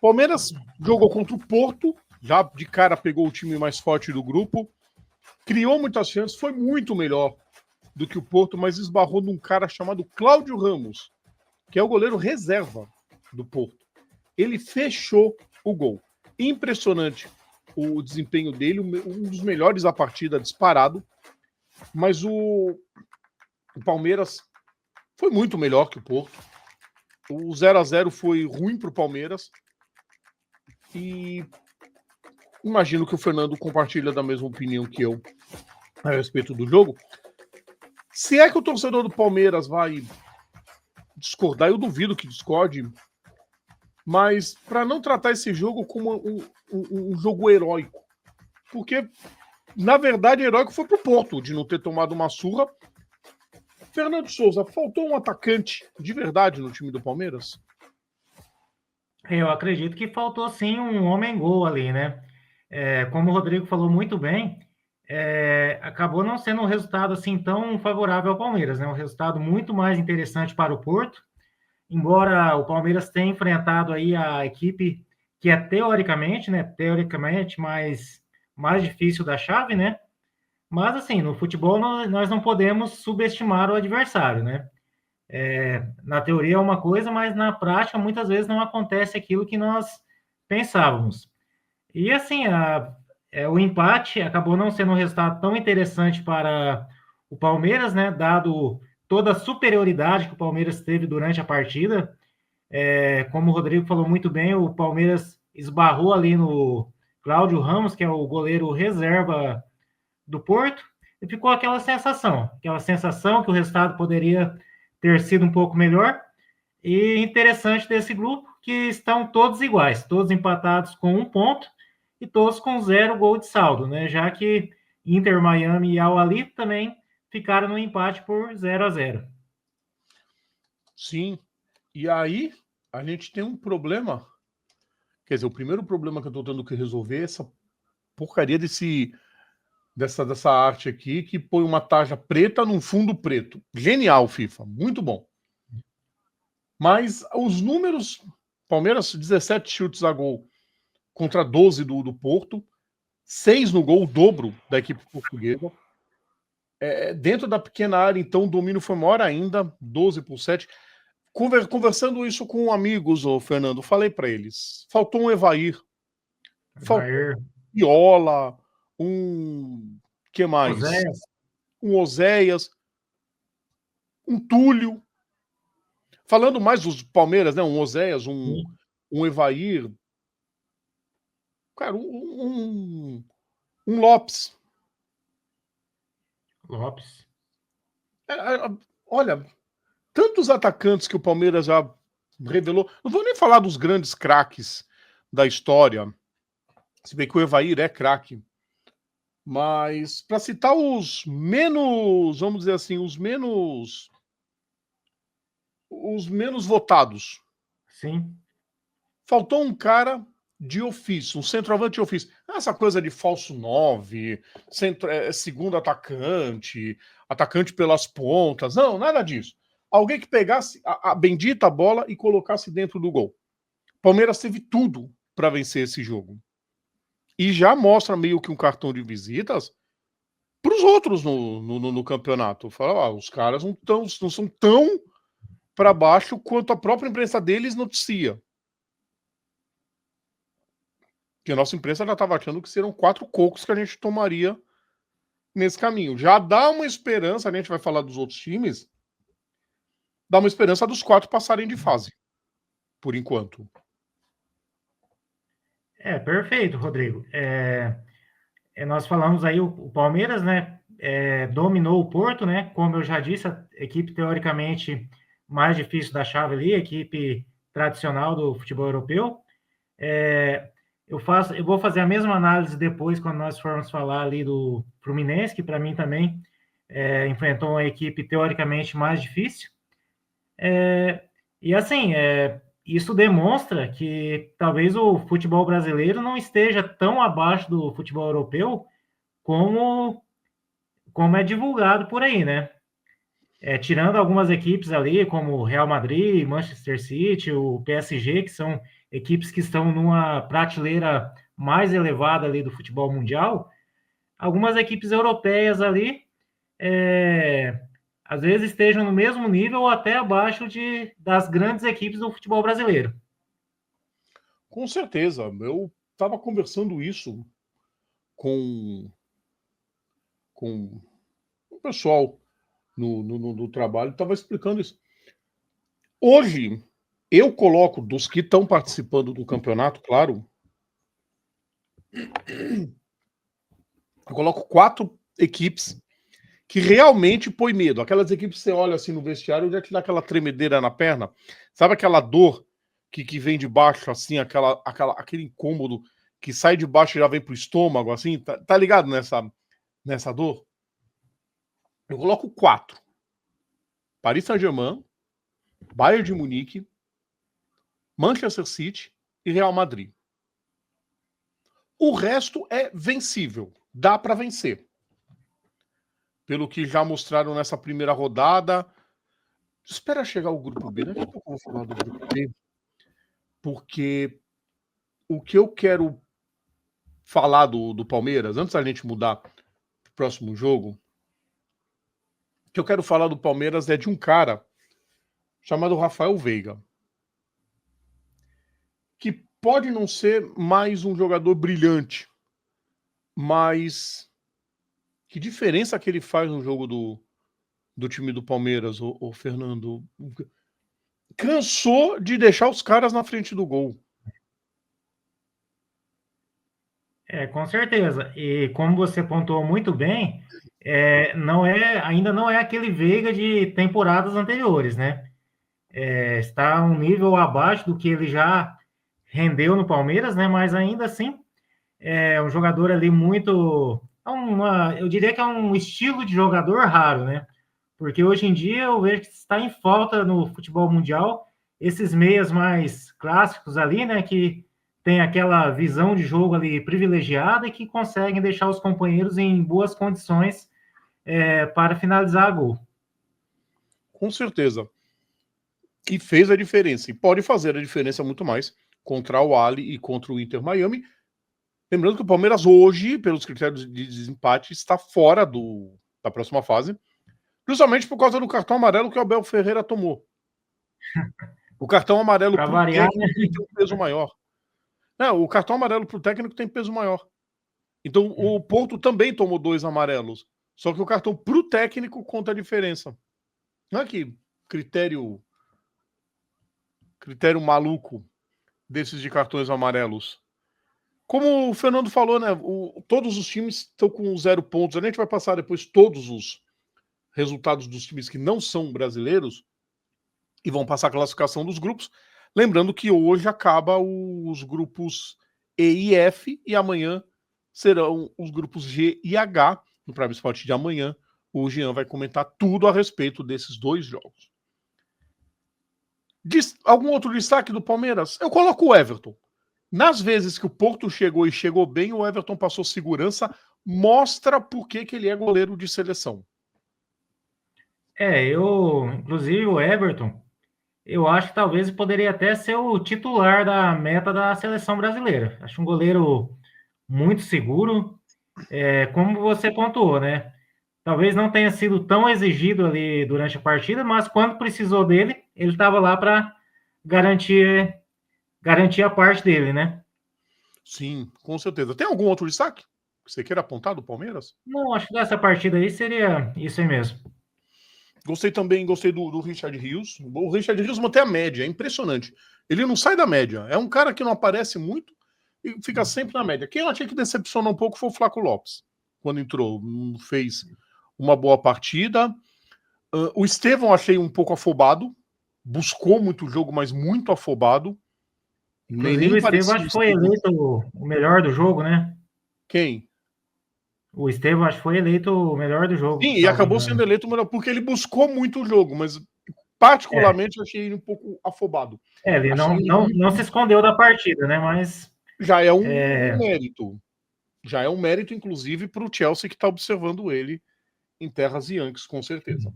Palmeiras jogou contra o Porto, já de cara pegou o time mais forte do grupo, criou muitas chances, foi muito melhor do que o Porto, mas esbarrou num cara chamado Cláudio Ramos, que é o goleiro reserva do Porto. Ele fechou o gol. Impressionante o desempenho dele, um dos melhores da partida, disparado. Mas o Palmeiras foi muito melhor que o Porto. O 0-0 foi ruim para o Palmeiras. E imagino que o Fernando compartilha da mesma opinião que eu a respeito do jogo. Se é que o torcedor do Palmeiras vai discordar, eu duvido que discorde, mas para não tratar esse jogo como um jogo heróico. Porque, na verdade, heróico foi pro Porto, de não ter tomado uma surra. Fernando Souza, faltou um atacante de verdade no time do Palmeiras? Eu acredito que faltou sim um homem-gol ali, né? Como o Rodrigo falou muito bem, acabou não sendo um resultado assim tão favorável ao Palmeiras, né? Um resultado muito mais interessante para o Porto, embora o Palmeiras tenha enfrentado aí a equipe que é teoricamente, né? Teoricamente mais difícil da chave, né? Mas assim, no futebol nós não podemos subestimar o adversário, né? Na teoria é uma coisa, mas na prática muitas vezes não acontece aquilo que nós pensávamos. E assim, o empate acabou não sendo um resultado tão interessante para o Palmeiras, né? Dado toda a superioridade que o Palmeiras teve durante a partida. Como o Rodrigo falou muito bem, o Palmeiras esbarrou ali no Cláudio Ramos, que é o goleiro reserva do Porto, e ficou aquela sensação que o resultado poderia ter sido um pouco melhor. E interessante desse grupo que estão todos iguais, todos empatados com 1 ponto e todos com 0 gol de saldo, né? Já que Inter, Miami e Al-Ahly também ficaram no empate por 0-0. Sim. E aí, a gente tem um problema. Quer dizer, o primeiro problema que eu tô tendo que resolver é essa porcaria dessa arte aqui que põe uma tarja preta num fundo preto. Genial, FIFA. Muito bom. Mas os números, Palmeiras 17 chutes a gol contra 12 do Porto, 6 no gol, o dobro da equipe portuguesa. Dentro da pequena área, então, o domínio foi maior ainda, 12-7. Conversando isso com amigos, Fernando, falei para eles, faltou um Evair, faltou Jair, um Viola, que mais? Oséias, Um Oséias, um Túlio. Falando mais dos Palmeiras, né? Um Oséias, um Evair, cara, um Lopes. Lopes. Olha, tantos atacantes que o Palmeiras já revelou. Não vou nem falar dos grandes craques da história, se bem que o Evair é craque. Mas para citar os menos, vamos dizer assim, os menos votados. Sim. Faltou um cara de ofício, um centroavante de ofício. Essa coisa de falso 9, segundo atacante, atacante pelas pontas. Não, nada disso. Alguém que pegasse a bendita bola e colocasse dentro do gol. Palmeiras teve tudo para vencer esse jogo. E já mostra meio que um cartão de visitas para os outros no campeonato. Fala, os caras não são tão para baixo quanto a própria imprensa deles noticia. Que a nossa imprensa já estava achando que serão 4 cocos que a gente tomaria nesse caminho. Já dá uma esperança, a gente vai falar dos outros times, dá uma esperança dos 4 passarem de fase, por enquanto. Perfeito, Rodrigo. Nós falamos aí, o Palmeiras, né, dominou o Porto, né, como eu já disse, a equipe teoricamente mais difícil da chave ali, a equipe tradicional do futebol europeu. Eu vou fazer a mesma análise depois, quando nós formos falar ali do Fluminense, que para mim também enfrentou uma equipe teoricamente mais difícil. E assim, isso demonstra que talvez o futebol brasileiro não esteja tão abaixo do futebol europeu como, como é divulgado por aí, né? Tirando algumas equipes ali, como Real Madrid, Manchester City, o PSG, que são equipes que estão numa prateleira mais elevada ali do futebol mundial, algumas equipes europeias ali, às vezes estejam no mesmo nível ou até abaixo das grandes equipes do futebol brasileiro. Com certeza. Eu estava conversando isso com o pessoal no trabalho, estava explicando isso. Hoje, eu coloco, dos que estão participando do campeonato, claro, eu coloco 4 equipes que realmente põe medo. Aquelas equipes que você olha assim no vestiário, já te dá aquela tremedeira na perna. Sabe aquela dor que vem de baixo, assim, aquele incômodo que sai de baixo e já vem pro estômago, assim? Tá ligado nessa dor? Eu coloco 4. Paris Saint-Germain, Bayern de Munique, Manchester City e Real Madrid. O resto é vencível. Dá para vencer. Pelo que já mostraram nessa primeira rodada. Espera chegar o grupo B. Daqui a pouco eu vou falar do grupo B. Porque o que eu quero falar do Palmeiras, antes da gente mudar para o próximo jogo, o que eu quero falar do Palmeiras é de um cara chamado Rafael Veiga, que pode não ser mais um jogador brilhante, mas que diferença que ele faz no jogo do time do Palmeiras, o Fernando? Cansou de deixar os caras na frente do gol. Com certeza. E como você pontuou muito bem, ainda não é aquele Veiga de temporadas anteriores, né? Está um nível abaixo do que ele já rendeu no Palmeiras, né? Mas ainda assim é um jogador ali muito, eu diria que é um estilo de jogador raro, né? Porque hoje em dia eu vejo que está em falta no futebol mundial esses meias mais clássicos ali, né? Que tem aquela visão de jogo ali privilegiada e que conseguem deixar os companheiros em boas condições para finalizar a gol. Com certeza. E fez a diferença. E pode fazer a diferença muito mais contra o Ali e contra o Inter Miami. Lembrando que o Palmeiras hoje, pelos critérios de desempate, está fora da próxima fase, justamente por causa do cartão amarelo que o Abel Ferreira tomou. O cartão amarelo Para para o variar, técnico né? tem um peso maior. O cartão amarelo para o técnico tem peso maior. Então o Porto também tomou 2 amarelos. Só que o cartão para o técnico conta a diferença. Não é que critério maluco desses de cartões amarelos. Como o Fernando falou, né? Todos os times estão com 0 pontos. A gente vai passar depois todos os resultados dos times que não são brasileiros e vão passar a classificação dos grupos. Lembrando que hoje acaba os grupos E e F e amanhã serão os grupos G e H. No Prime Sport de amanhã, o Jean vai comentar tudo a respeito desses 2 jogos. Algum outro destaque do Palmeiras? Eu coloco o Everton. Nas vezes que o Porto chegou e chegou bem, o Everton passou segurança, mostra por que ele é goleiro de seleção. Inclusive o Everton, eu acho que talvez poderia até ser o titular da meta da seleção brasileira. Acho um goleiro muito seguro, como você pontuou, né? Talvez não tenha sido tão exigido ali durante a partida, mas quando precisou dele, ele estava lá para garantir a parte dele, né? Sim, com certeza. Tem algum outro destaque que você queira apontar do Palmeiras? Não, acho que dessa partida aí seria isso aí mesmo. Gostei do Richard Rios. O Richard Rios mantém a média, é impressionante. Ele não sai da média. É um cara que não aparece muito e fica sempre na média. Quem eu achei que decepcionou um pouco foi o Flaco Lopes, quando entrou. Não fez uma boa partida. O Estevão achei um pouco afobado. Buscou muito o jogo, mas muito afobado. Inclusive, o Nem Estevão parecia acho o que foi Estevão. eleito o melhor do jogo, né? Quem? O Estevão acho que foi eleito o melhor do jogo, Sim, e salvo acabou sendo engano. eleito o melhor, porque ele buscou muito o jogo, mas particularmente eu achei ele um pouco afobado. Ele Achei ele não se escondeu da partida, né? Mas já é um mérito. Já é um mérito, inclusive, para o Chelsea que está observando ele em terras Yankees, com certeza.